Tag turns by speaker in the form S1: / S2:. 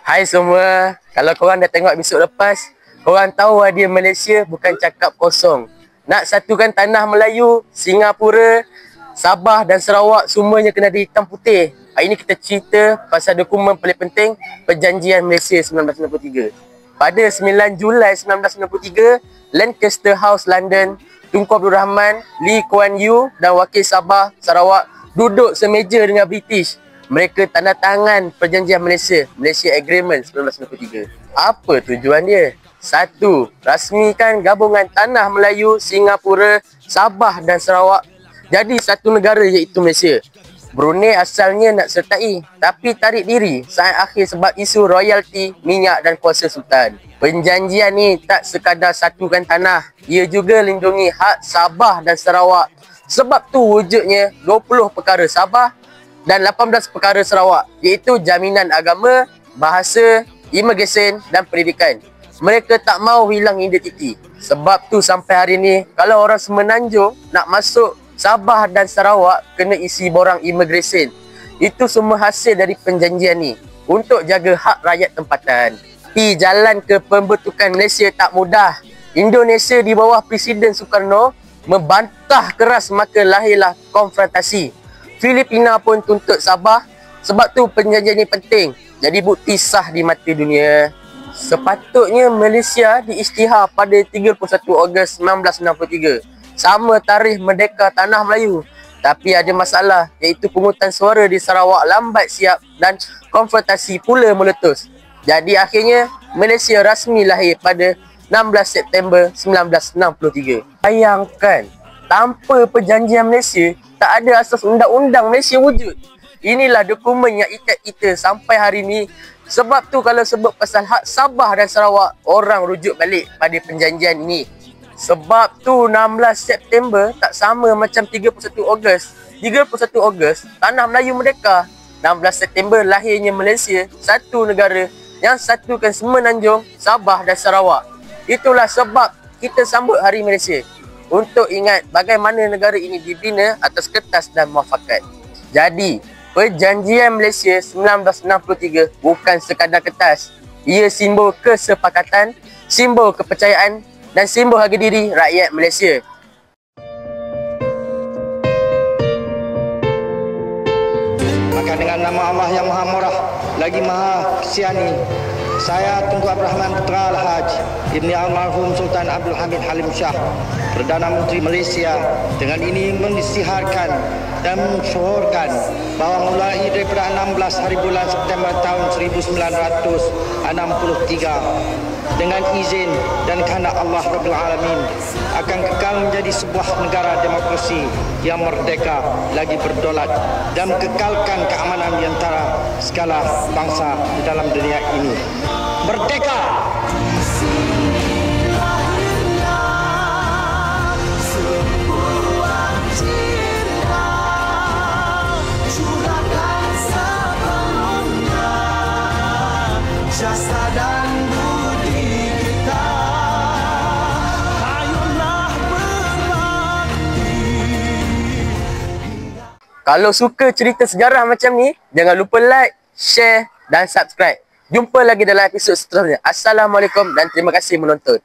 S1: Hai semua, kalau korang dah tengok episod lepas, korang tahu Hadiah Malaysia bukan cakap kosong. Nak satukan tanah Melayu, Singapura, Sabah dan Sarawak semuanya kena ada hitam putih. Hari ini kita cerita pasal dokumen paling penting, Perjanjian Malaysia 1993. Pada 9 Julai 1993, Lancaster House, London, Tunku Abdul Rahman, Lee Kuan Yew dan Wakil Sabah, Sarawak duduk semeja dengan British. Mereka tanda tangan Perjanjian Malaysia, Malaysia Agreement 1993. Apa tujuan dia? Satu, rasmikan gabungan tanah Melayu, Singapura, Sabah dan Sarawak jadi satu negara iaitu Malaysia. Brunei asalnya nak sertai tapi tarik diri saat akhir sebab isu royalty, minyak dan kuasa sultan. Perjanjian ni tak sekadar satukan tanah, ia juga lindungi hak Sabah dan Sarawak. Sebab tu wujudnya 20 perkara Sabah dan 18 perkara Sarawak, iaitu jaminan agama, bahasa, imigresen dan pendidikan. Mereka tak mau hilang identiti. Sebab tu sampai hari ni, kalau orang Semenanjung nak masuk Sabah dan Sarawak, kena isi borang imigresen. Itu semua hasil dari perjanjian ni untuk jaga hak rakyat tempatan. Tapi jalan ke pembentukan Malaysia tak mudah. Indonesia di bawah Presiden Soekarno membantah keras, maka lahirlah konfrontasi. Filipina pun tuntut Sabah. Sebab tu perjanjian ni penting, jadi bukti sah di mata dunia. Sepatutnya Malaysia diisytihar pada 31 Ogos 1963, sama tarikh merdeka tanah Melayu. Tapi ada masalah, iaitu pungutan suara di Sarawak lambat siap dan konfrontasi pula meletus. Jadi akhirnya Malaysia rasmi lahir pada 16 September 1963. Bayangkan, tanpa Perjanjian Malaysia, tak ada asas undang-undang Malaysia wujud. Inilah dokumen yang ikat kita sampai hari ni. Sebab tu kalau sebut pasal hak Sabah dan Sarawak, orang rujuk balik pada perjanjian ini. Sebab tu 16 September tak sama macam 31 Ogos. 31 Ogos, tanah Melayu merdeka. 16 September lahirnya Malaysia, satu negara yang satukan Semenanjung, Sabah dan Sarawak. Itulah sebab kita sambut Hari Malaysia, untuk ingat bagaimana negara ini dibina atas kertas dan muafakat. Jadi, Perjanjian Malaysia 1963 bukan sekadar kertas. Ia simbol kesepakatan, simbol kepercayaan dan simbol harga diri rakyat Malaysia.
S2: Maka dengan nama Allah yang Maha Murah lagi Maha Kesiani, saya Tunku Abdul Rahman Putra Al-Haj Ibni Almarhum Sultan Abdul Hamid Halim Shah, Perdana Menteri Malaysia, dengan ini mengisytiharkan dan mensyuhurkan bahawa mulai daripada 16 hari bulan September tahun 1963, dengan izin dan kehendak Allah Rabbul Alamin, akan kekal menjadi sebuah negara demokrasi yang merdeka lagi berdaulat dan kekalkan keamanan di antara segala bangsa di dalam dunia ini. Merdeka!
S3: Jasa dan budi kita, ayolah berbakti.
S1: Kalau suka cerita sejarah macam ni, jangan lupa like, share dan subscribe. Jumpa lagi dalam episod seterusnya. Assalamualaikum dan terima kasih menonton.